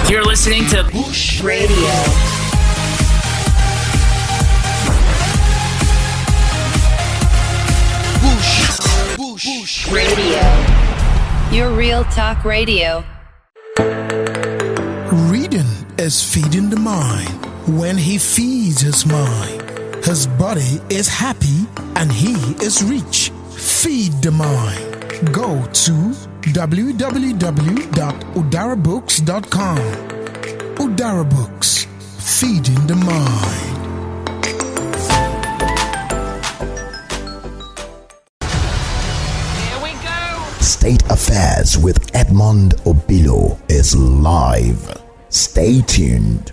You're listening to Bush Radio. Bush Radio. Your real talk radio. Reading is feeding the mind. When he feeds his mind, his body is happy and he is rich. Feed the mind. Go to www.udarabooks.com. Udara Books, feeding the mind. Here we go. State Affairs with Edmund Obilo is live. Stay tuned.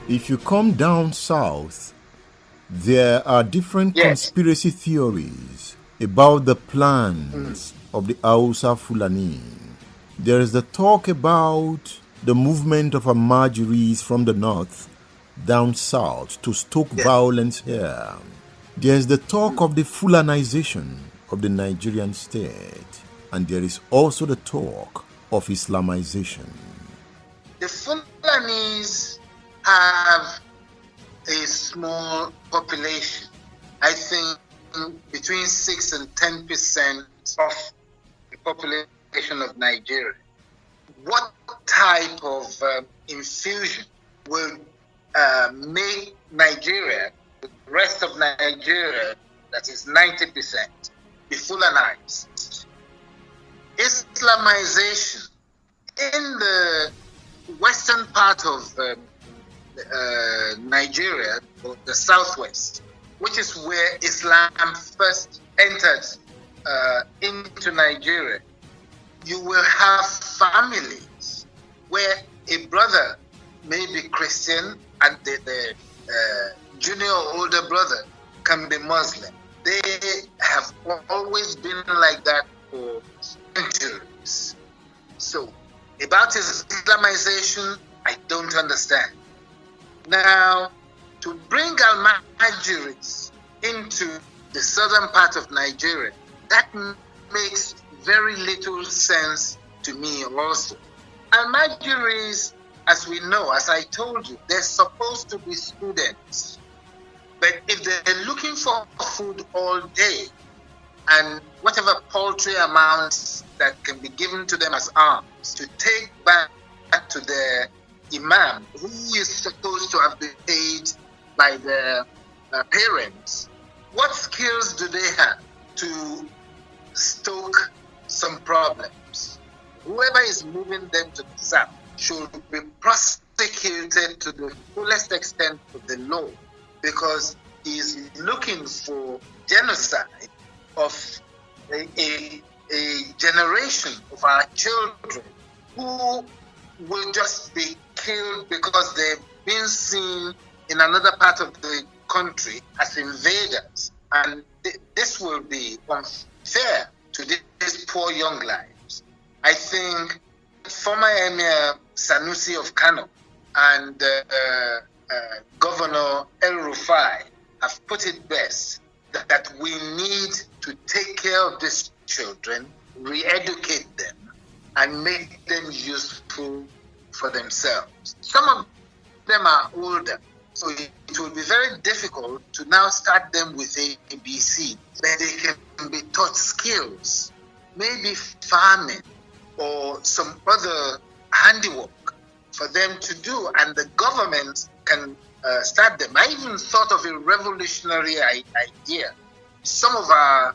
If you come down south, there are different conspiracy theories about the plans of the Hausa Fulani. There is the talk about the movement of Amajiris from the north down south to stoke violence here. There is the talk of the Fulanization of the Nigerian state, and there is also the talk of Islamization. The Fulanis have a small population. I think between 6 and 10% of the population of Nigeria. What type of infusion will make Nigeria, the rest of Nigeria, that is 90%, be Fulanized? Islamization in the western part of Nigeria, or the southwest, which is where Islam first entered into Nigeria, you will have families where a brother may be Christian and the junior or older brother can be Muslim. They have always been like that for centuries. So, about Islamization, I don't understand. Now, to bring Almajiris into the southern part of Nigeria, that makes very little sense to me also. Almajiris, as we know, as I told you, they're supposed to be students. But if they're looking for food all day, and whatever paltry amounts that can be given to them as alms to take back to their imam, who is supposed to have been paid by their parents, what skills do they have to stoke some problems? Whoever is moving them to the south should be prosecuted to the fullest extent of the law, because he is looking for genocide of a generation of our children who will just be killed because they've been seen in another part of the country as invaders. And this will be unfair to these poor young lives. I think former Emir Sanusi of Kano and Governor El Rufai have put it best that we need to take care of these children, re-educate them, and make them useful for themselves. Some of them are older, so it will be very difficult to now start them with ABC, but they can be taught skills, maybe farming or some other handiwork for them to do, and the government can start them. I even thought of a revolutionary idea. Some of our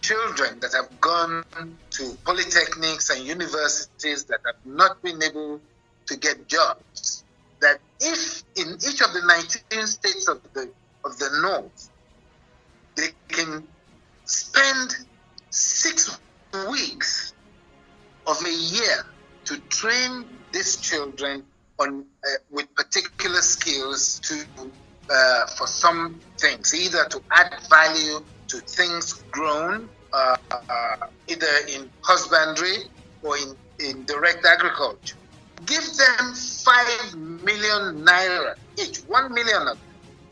children that have gone to polytechnics and universities that have not been able to get jobs, that if in each of the 19 states of the North, they can spend 6 weeks of a year to train these children on with particular skills to for some things, either to add value to things grown either in husbandry or in direct agriculture. Give them 5 million naira each, 1 million of them.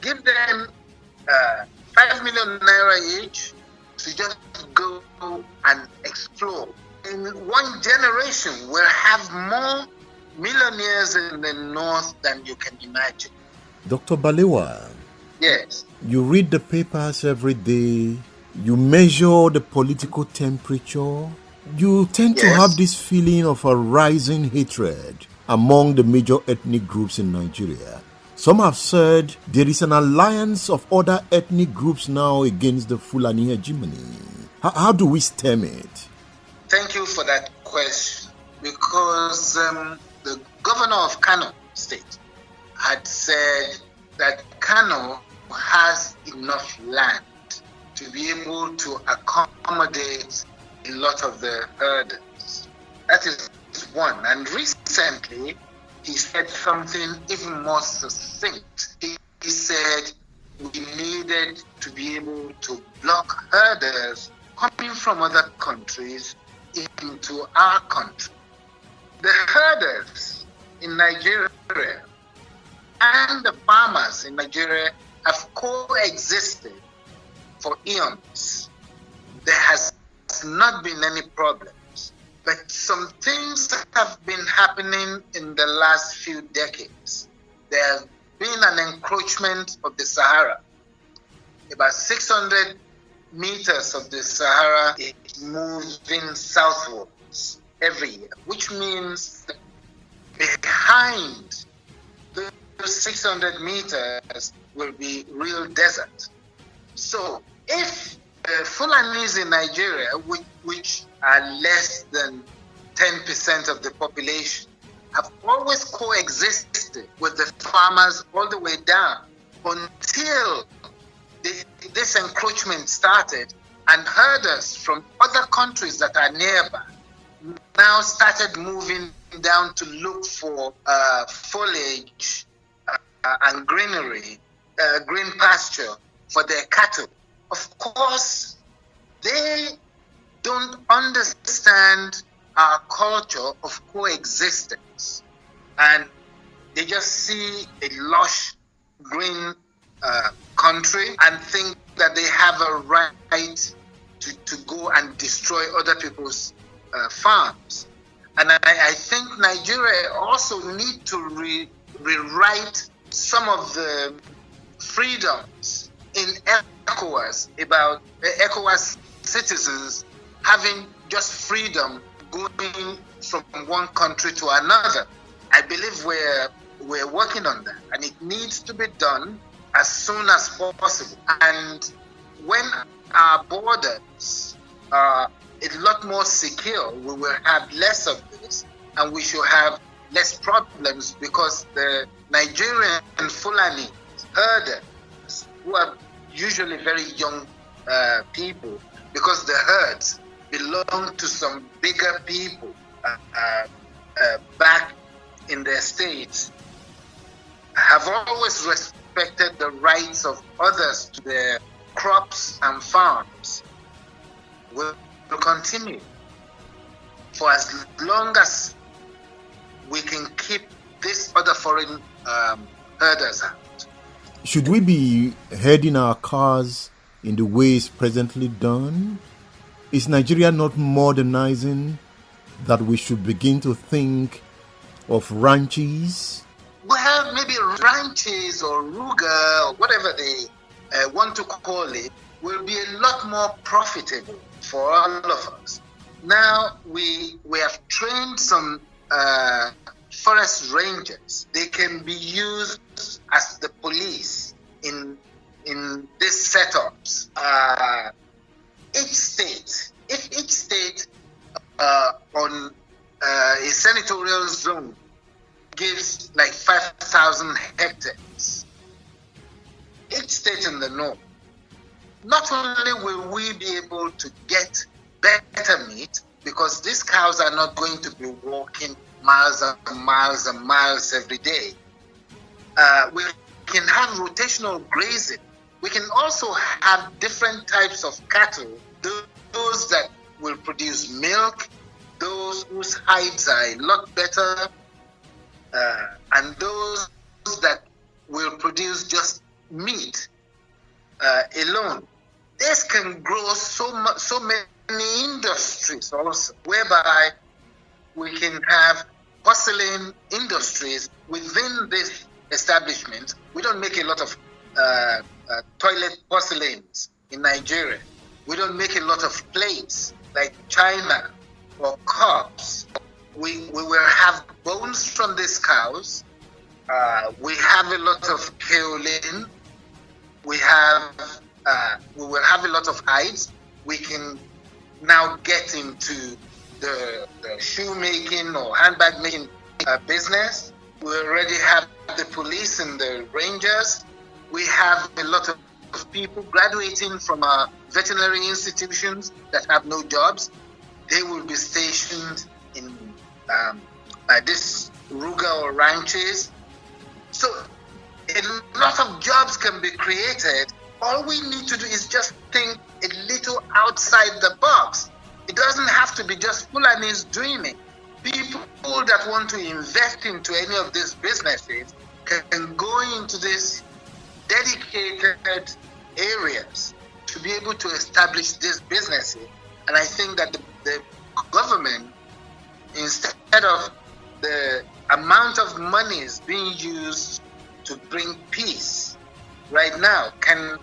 Give them 5 million naira each to just go and explore. In one generation, we'll have more millionaires in the north than you can imagine. Dr. Balewa, yes, you read the papers every day, you measure the political temperature, you tend to have this feeling of a rising hatred among the major ethnic groups in Nigeria. Some have said there is an alliance of other ethnic groups now against the Fulani hegemony. How do we stem it? Thank you for that question, because the governor of Kano State had said that Kano has enough land to be able to accommodate a lot of the herders. That is one. And recently, he said something even more succinct. He said we needed to be able to block herders coming from other countries into our country. The herders in Nigeria and the farmers in Nigeria have coexisted for eons. There has not been any problems, but some things have been happening in the last few decades. There has been an encroachment of the Sahara. About 600 meters of the Sahara is moving southwards every year, which means that behind those 600 meters will be real desert. So if the Fulanis in Nigeria, which are less than 10% of the population, have always coexisted with the farmers all the way down until this encroachment started, and herders from other countries that are nearby now started moving down to look for foliage and greenery, green pasture for their cattle. Of course, they don't understand our culture of coexistence, and they just see a lush green country and think that they have a right to go and destroy other people's farms. And I think Nigeria also need to rewrite some of the freedoms in ECOWAS about ECOWAS citizens having just freedom going from one country to another. I believe we're working on that, and it needs to be done as soon as possible. And when our borders are a lot more secure, we will have less of this, and we should have less problems, because the Nigerian Fulani herders, who are usually very young people, because the herds belong to some bigger people back in their states, have always respected the rights of others to their crops and farms. Will continue for as long as we can keep these other foreign herders out. Should we be heading our cars in the way it's presently done? Is Nigeria not modernizing that we should begin to think of ranches? Well, maybe ranches or ruga or whatever they want to call it will be a lot more profitable for all of us. Now we have trained some forest rangers. They can be used as the police in these setups. If each state on a senatorial zone gives like 5,000 hectares, each state in the north, not only will we be able to get better meat, because these cows are not going to be walking miles and miles and miles every day. We can have rotational grazing. We can also have different types of cattle. those that will produce milk, those whose hides are a lot better, and those that will produce just meat alone. This can grow so many industries also, whereby we can have porcelain industries within this establishment. We don't make a lot of toilet porcelains in Nigeria. We don't make a lot of plates like China or cups. We will have bones from these cows. We have a lot of kaolin. We will have a lot of hides. We can now get into the shoemaking or handbag making business. We already have the police and the rangers. We have a lot of people graduating from our veterinary institutions that have no jobs. They will be stationed in this ruga or ranches. So a lot of jobs can be created. All we need to do is just think a little outside the box. It doesn't have to be just Fulanis dreaming. People that want to invest into any of these businesses can go into these dedicated areas to be able to establish these businesses. And I think that the government, instead of the amount of money is being used to bring peace right now, can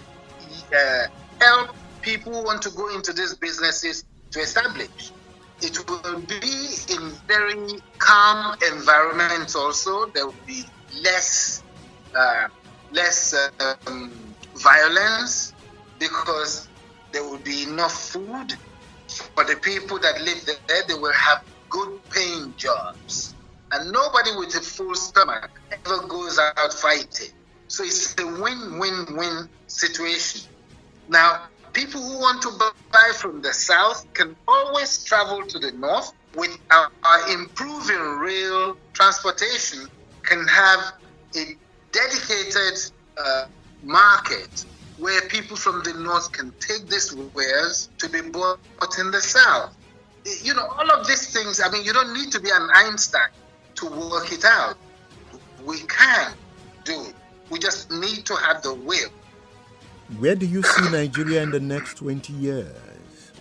help people who want to go into these businesses to establish. It will be in very calm environments also. There will be less violence because there will be enough food for the people that live there. They will have good paying jobs. And nobody with a full stomach ever goes out fighting. So it's a win-win-win situation. Now, people who want to buy from the south can always travel to the north. With our improving rail transportation, can have a dedicated market where people from the north can take these wares to be bought in the south. You know, all of these things, I mean, you don't need to be an Einstein to work it out. We can do it. We just need to have the will. Where do you see Nigeria in the next 20 years?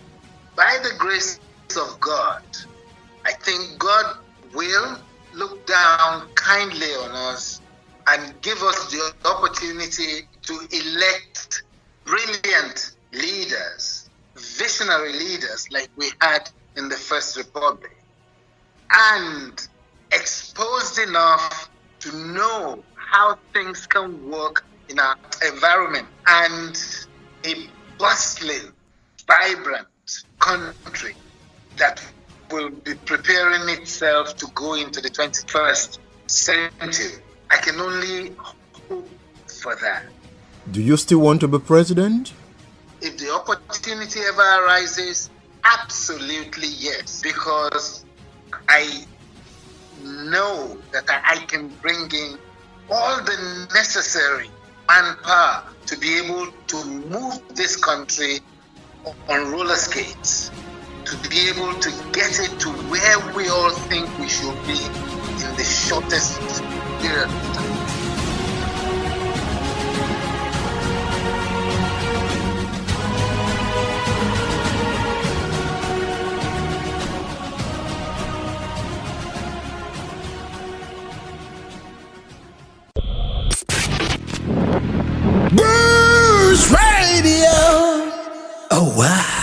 By the grace of God, I think God will look down kindly on us and give us the opportunity to elect brilliant leaders, visionary leaders like we had in the First Republic, and exposed enough to know how things can work in our environment, and a bustling, vibrant country that will be preparing itself to go into the 21st century. I can only hope for that. Do you still want to be president? If the opportunity ever arises, absolutely yes, because I know that I can bring in all the necessary manpower to be able to move this country on roller skates, to be able to get it to where we all think we should be in the shortest period of time. Boost Radio. Oh, wow.